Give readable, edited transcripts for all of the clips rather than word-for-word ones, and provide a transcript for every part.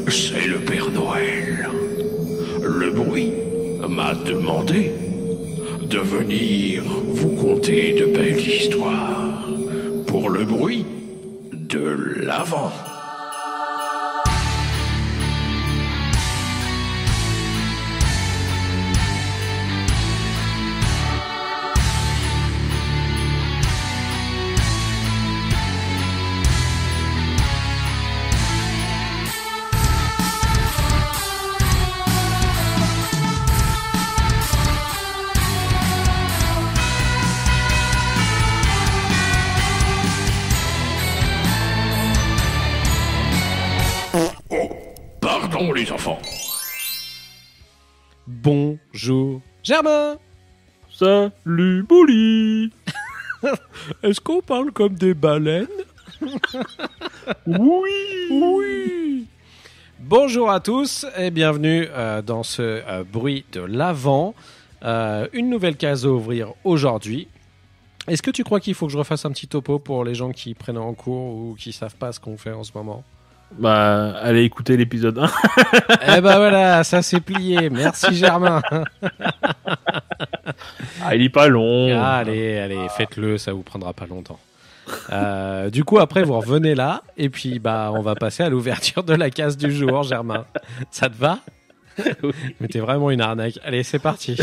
C'est le Père Noël. Le bruit m'a demandé de venir vous conter de belles histoires pour le bruit de l'Avent. Pardon les enfants. Bonjour Germain. Salut Bouli. Est-ce qu'on parle comme des baleines? Oui. Bonjour à tous et bienvenue dans ce bruit de l'Avent. Une nouvelle case à ouvrir aujourd'hui. Est-ce que tu crois qu'il faut que je refasse un petit topo pour les gens qui prennent en cours ou qui savent pas ce qu'on fait en ce moment? Bah, allez écouter l'épisode 1. Eh ben voilà, ça c'est plié. Merci Germain. Ah, il est pas long. Allez, faites-le, ça vous prendra pas longtemps. Du coup, après, vous revenez là, et puis bah, on va passer à l'ouverture de la case du jour, Germain. Ça te va? Oui. Mais t'es vraiment une arnaque. Allez, c'est parti.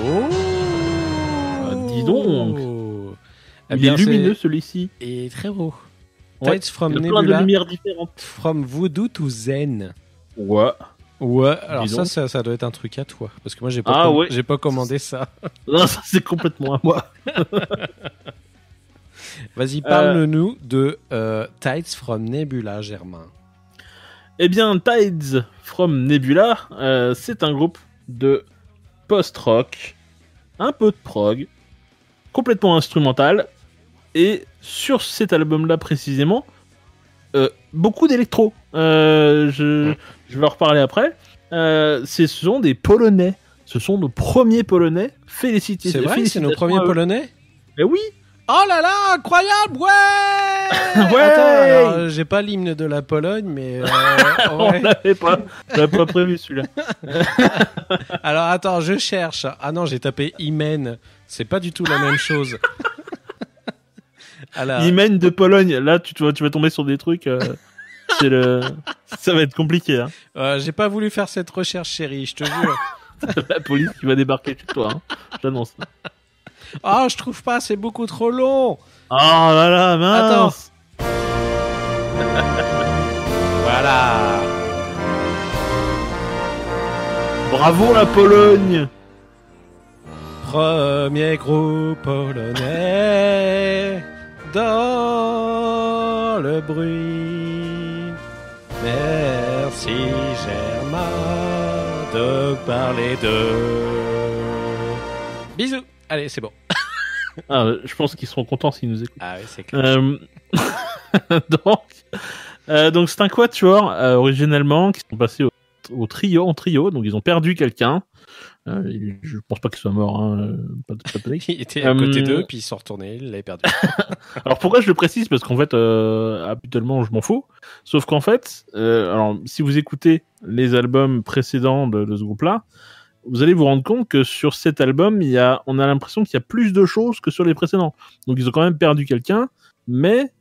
Oh, dis donc. Eh Il bien, est lumineux celui-ci. Et très beau. Ouais, Tides from il a plein de Nebula, lumières différentes. from Voodoo to Zen. Ouais. Ouais, alors Dis donc. ça doit être un truc à toi. Parce que moi, j'ai pas commandé ça. Non, ça c'est complètement à moi. Vas-y, parle-nous de Tides from Nebula, Germain. Eh bien, Tides from Nebula, c'est un groupe de post-rock, un peu de prog, complètement instrumental, et sur cet album-là précisément, beaucoup d'électro. Je vais en reparler après. Ce sont des Polonais. Ce sont nos premiers Polonais. C'est vrai, c'est nos premiers Polonais? Eh oui. Oh là là, incroyable, ouais. Ouais. Attends, alors, j'ai pas l'hymne de la Pologne, mais On ouais. l'avait pas. J'avais pas prévu celui-là. Alors attends, je cherche. Ah non, j'ai tapé Imen. C'est pas du tout la même chose. Alors, Hymen de Pologne. Là, tu vas tomber sur des trucs. Ça va être compliqué. Hein. j'ai pas voulu faire cette recherche, chérie, je te jure. La police qui va débarquer chez toi. Hein. J'annonce. Oh, je trouve pas, c'est beaucoup trop long. Oh là là, mince. Voilà. Bravo la Pologne. Premier groupe polonais dans le bruit. Merci Germain de parler de... Bisous. Allez, c'est bon. Ah, je pense qu'ils seront contents s'ils nous écoutent. Ah oui, c'est clair. Donc c'est un quatuor originellement qui sont passés en trio, donc ils ont perdu quelqu'un. Je pense pas qu'il soit mort, hein, pas de panique. Il était à côté d'eux, puis ils sont retournés, il l'avait perdu. Alors pourquoi je le précise? Parce qu'en fait, habituellement, je m'en fous. Sauf qu'en fait, alors si vous écoutez les albums précédents de ce groupe-là, vous allez vous rendre compte que sur cet album, on a l'impression qu'il y a plus de choses que sur les précédents. Donc ils ont quand même perdu quelqu'un, mais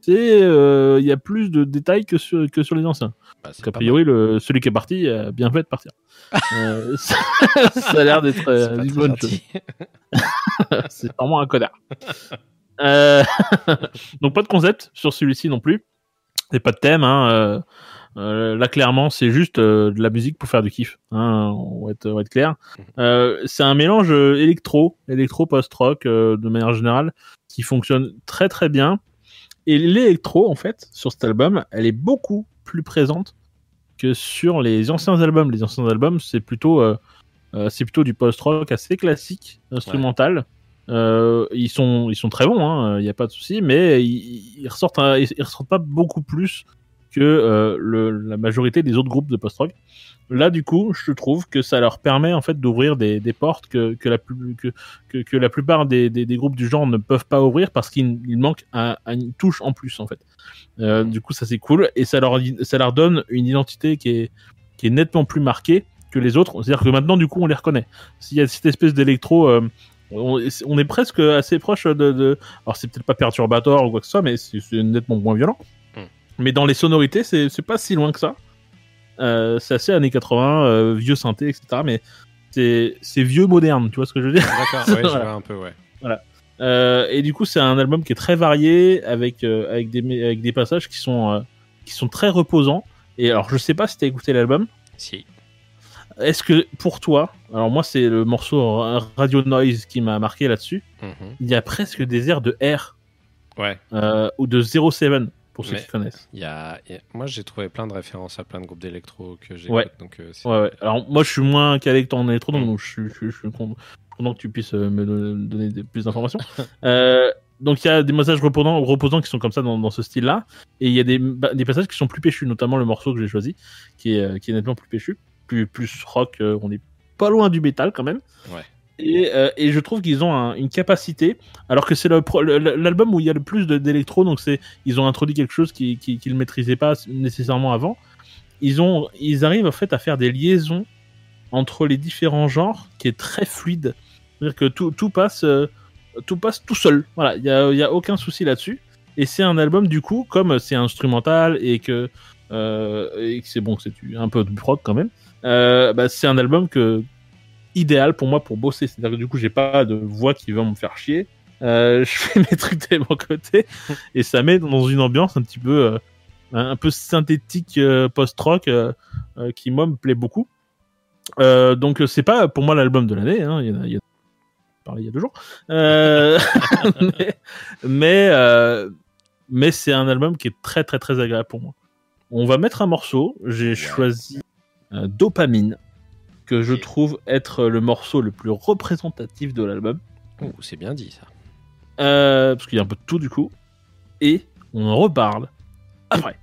il y a plus de détails que sur les anciens. Bah, Donc, a priori, celui qui est parti a bien fait de partir. Ça a l'air d'être une bonne chose. C'est vraiment un connard. Donc pas de concept sur celui-ci non plus. Et pas de thème. Hein. Là clairement c'est juste de la musique pour faire du kiff. Hein. On va être clair. C'est un mélange électro post-rock de manière générale qui fonctionne très très bien. Et l'électro en fait sur cet album, elle est beaucoup plus présente que sur les anciens albums. Les anciens albums c'est plutôt du post-rock assez classique, instrumental. Ils sont très bons, il y a pas de souci, mais ils ressortent pas beaucoup plus que la majorité des autres groupes de post-rock. Là, du coup, je trouve que ça leur permet en fait d'ouvrir des portes que la plupart des groupes du genre ne peuvent pas ouvrir parce qu'il manque une touche en plus en fait. Du coup, ça c'est cool et ça leur donne une identité qui est nettement plus marquée que les autres. C'est-à-dire que maintenant, du coup, on les reconnaît. S'il y a cette espèce d'électro, on est presque assez proche de... Alors, c'est peut-être pas Perturbator ou quoi que ce soit, mais c'est nettement moins violent. Mais dans les sonorités, c'est pas si loin que ça. C'est assez années 80, vieux synthé, etc. Mais c'est vieux moderne, tu vois ce que je veux dire? D'accord, ouais, je vois un peu, ouais. Voilà. Et du coup, c'est un album qui est très varié, avec des passages qui sont très reposants. Et alors, je sais pas si t'as écouté l'album. Si. Est-ce que pour toi, alors moi c'est le morceau Radio Noise qui m'a marqué là-dessus. Il y a presque des airs de R, ouais, ou de 07 pour ceux qui connaissent. Moi j'ai trouvé plein de références à plein de groupes d'électro que j'ai. Ouais. Donc ouais. Alors moi je suis moins calé que toi en électro, donc je suis content que tu puisses me donner plus d'informations. Donc il y a des messages reposants qui sont comme ça dans ce style-là, et il y a des passages qui sont plus péchus, notamment le morceau que j'ai choisi, qui est nettement plus péchu. Plus rock, on est pas loin du métal quand même. Ouais. Et je trouve qu'ils ont une capacité, alors que c'est l'album où il y a le plus d'électro, donc ils ont introduit quelque chose qu'ils ne maîtrisaient pas nécessairement avant. Ils arrivent en fait à faire des liaisons entre les différents genres qui est très fluide. C'est-à-dire que tout passe tout seul. Voilà, il y a aucun souci là-dessus. Et c'est un album du coup, comme c'est instrumental et que c'est bon, c'est un peu de rock quand même. C'est un album idéal pour moi pour bosser. C'est-à-dire que du coup, j'ai pas de voix qui va me faire chier. Je fais mes trucs de mon côté et ça met dans une ambiance un petit peu synthétique, post-rock, qui moi me plaît beaucoup. Donc c'est pas pour moi l'album de l'année. Hein. Il y a parlé il y a 2 jours. Mais c'est un album qui est très très très agréable pour moi. On va mettre un morceau. J'ai choisi Dopamine, que je trouve être le morceau le plus représentatif de l'album. Oh, c'est bien dit ça. Parce qu'il y a un peu de tout du coup. Et on en reparle après.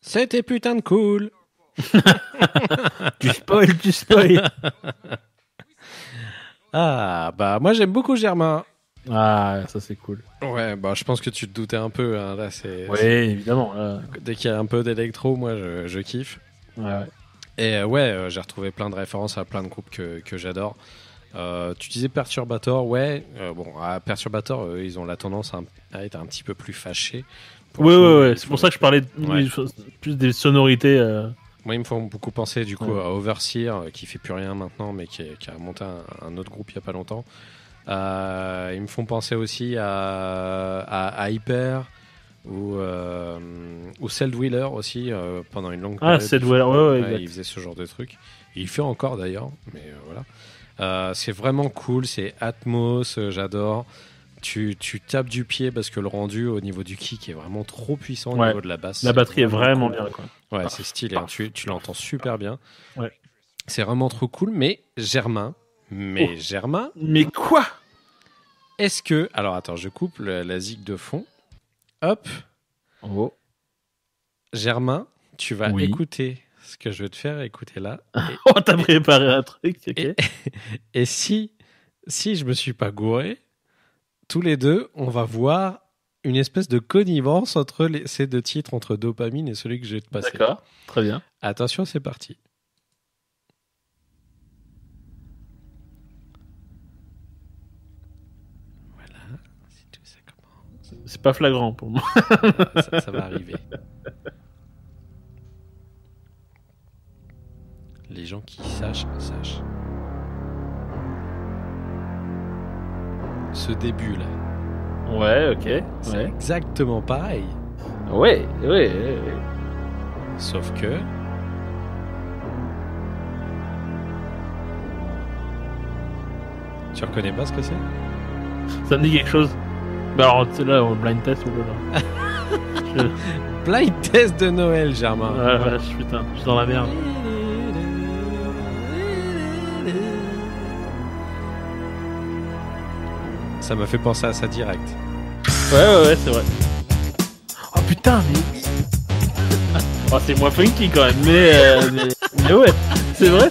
C'était putain de cool. Tu spoil. Ah, bah moi j'aime beaucoup Germain. Ah, ça c'est cool. Ouais, bah je pense que tu te doutais un peu. Hein. Là, Oui, évidemment. Dès qu'il y a un peu d'électro, moi je kiffe. Ouais. Et j'ai retrouvé plein de références à plein de groupes que j'adore. Tu disais Perturbator, Perturbator, ils ont la tendance à être un petit peu plus fâchés. Ouais. C'est pour ça que je parlais plus des sonorités. Moi, ils me font beaucoup penser du coup à Overseer, qui fait plus rien maintenant, mais qui a monté un autre groupe il y a pas longtemps. Ils me font penser aussi à Hyper ou Celldweller aussi pendant une longue période. Ah, Celldweller, il faisait ce genre de truc. Il fait encore d'ailleurs, mais voilà. C'est vraiment cool, c'est Atmos, j'adore. Tu tapes du pied parce que le rendu au niveau du kick est vraiment trop puissant au niveau de la basse. La batterie est vraiment bien, quoi. Ouais, c'est stylé, hein. Tu l'entends super bien. Ouais. C'est vraiment trop cool, mais Germain. Germain. Mais quoi? Est-ce que. Alors attends, je coupe la zig de fond. Hop. Oh. Germain, tu vas écouter ce que je vais te faire écouter là. Oh, t'as préparé un truc, ok. Et si je me suis pas gouré, tous les deux, on va voir une espèce de connivence entre ces deux titres, entre Dopamine et celui que je vais te passer. D'accord, très bien. Attention, c'est parti. Voilà, c'est tout, ça commence. C'est pas flagrant pour moi. ça va arriver. Les gens qui sachent. Ce début là. Ouais, ok. C'est exactement pareil. Ouais. Sauf que. Tu reconnais pas ce que c'est? Ça me dit quelque chose. Bah alors, tu sais là, au blind test ou là. Blind test de Noël, Germain. Ah la vache, putain, je suis dans la merde. Ça m'a fait penser à ça direct. Ouais, c'est vrai. Oh putain, mais. Oh, c'est moins funky quand même, mais ouais, c'est vrai.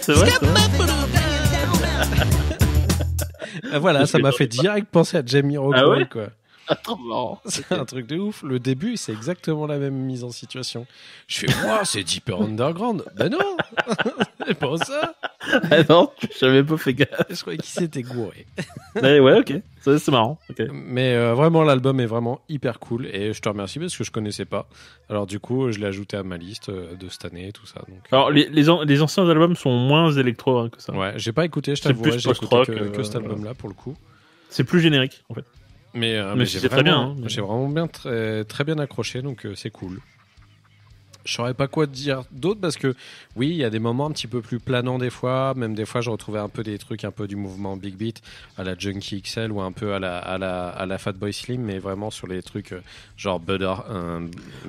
Voilà, ça m'a fait direct penser à Jamiroquai, quoi. Attends, c'est un truc de ouf. Le début, c'est exactement la même mise en situation. Je fais, moi, c'est Deeper Underground. Ben non, c'est pas ça. Ah non, j'avais pas fait gaffe. Je croyais qu'il s'était gouré. Ouais, ok, ça, c'est marrant. Okay. Mais vraiment, l'album est vraiment hyper cool et je te remercie parce que je connaissais pas. Alors du coup, je l'ai ajouté à ma liste de cette année et tout ça. Donc, alors, les anciens albums sont moins électro que ça. Ouais, j'ai pas écouté, je t'avoue, j'ai écouté que cet album-là pour le coup. C'est plus générique, en fait. Mais j'ai c'est vraiment, très bien. Hein, mais... J'ai vraiment bien, très bien accroché, donc c'est cool. Je saurais pas quoi te dire d'autre parce que oui, il y a des moments un petit peu plus planants des fois. Même des fois, je retrouvais un peu des trucs un peu du mouvement Big Beat à la Junkie XL ou un peu à la Fatboy Slim, mais vraiment sur les trucs genre Butter.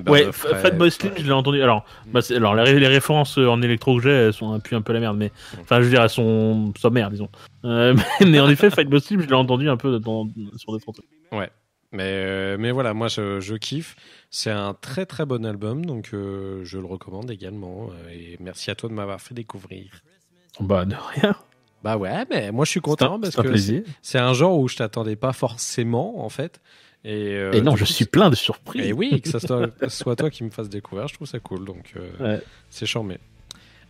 Ouais, Fatboy Slim, je l'ai entendu. Alors, les références en électro que j'ai, elles sont un peu la merde, mais enfin, je veux dire, elles sont sommaires, disons. Mais en effet, Fatboy Slim, je l'ai entendu un peu sur des trucs. Ouais. Mais voilà, moi je kiffe. C'est un très très bon album, donc je le recommande également. Et merci à toi de m'avoir fait découvrir. Bah de rien. Bah ouais, mais moi je suis content parce que c'est un genre où je t'attendais pas forcément en fait. Et non, je suis plein de surprises. Et oui, que ça soit toi qui me fasse découvrir, je trouve ça cool, donc c'est charmé.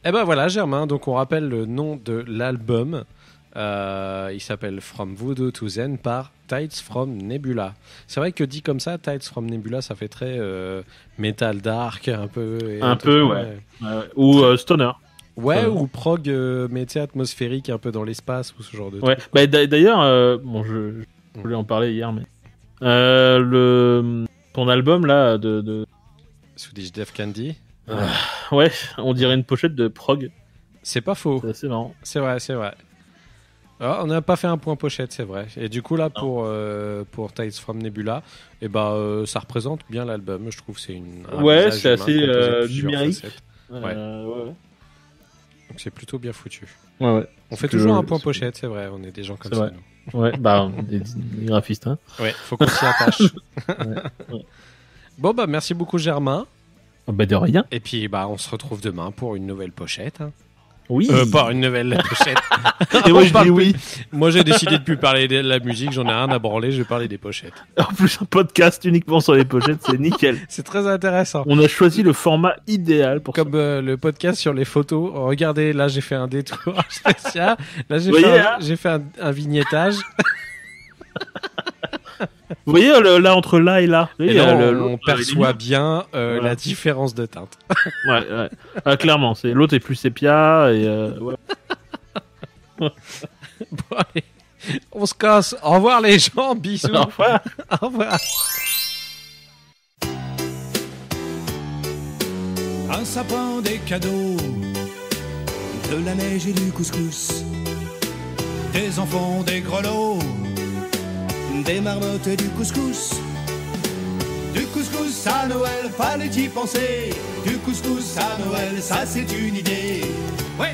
Et ben voilà, Germain, donc on rappelle le nom de l'album. Il s'appelle From Voodoo to Zen par Tides from Nebula. C'est vrai que dit comme ça, Tides from Nebula, ça fait très metal dark un peu. Ouais. Ou stoner. Ouais, ou prog métier atmosphérique un peu dans l'espace ou ce genre de truc. Bah, d'ailleurs, je voulais en parler hier, mais ton album là de Swedish Death Candy. Ouais, on dirait une pochette de prog. C'est pas faux. C'est assez marrant. C'est vrai. Alors, on n'a pas fait un point pochette, c'est vrai. Et du coup, là, pour Tides from Nebula, ça représente bien l'album. Je trouve que c'est c'est assez numérique. Ouais. Donc, c'est plutôt bien foutu. Ouais. On fait toujours un point pochette, c'est vrai. On est des gens comme ça, nous. Ouais, bah, des graphistes. Hein. Ouais, faut qu'on s'y attache. Bon, bah, merci beaucoup, Germain. Bah de rien. Et puis, bah, on se retrouve demain pour une nouvelle pochette. Hein. Oui. Pas une nouvelle pochette. Et moi On je parle dis oui. plus. Moi, j'ai décidé de plus parler de la musique. J'en ai rien à branler. Je vais parler des pochettes. En plus, un podcast uniquement sur les pochettes, c'est nickel. C'est très intéressant. On a choisi le format idéal pour Comme le podcast sur les photos. Regardez, là, j'ai fait un détour spécial. Là, Vous voyez, hein j'ai fait un vignettage. Vous voyez là entre là et là. Vous Et voyez, là, l'autre, on perçoit il est bien Voilà. la différence de teinte. mieux. Ouais. Ah, clairement, c'est l'autre est plus sépia et ouais. Bon, allez, on se casse. Au revoir, les gens. Bisous. Au revoir. Au revoir. Un sapin, des cadeaux, de la neige et du couscous, des enfants, des grelots, des marmottes et du couscous. Du couscous à Noël, fallait y penser. Du couscous à Noël, ça c'est une idée. Ouais.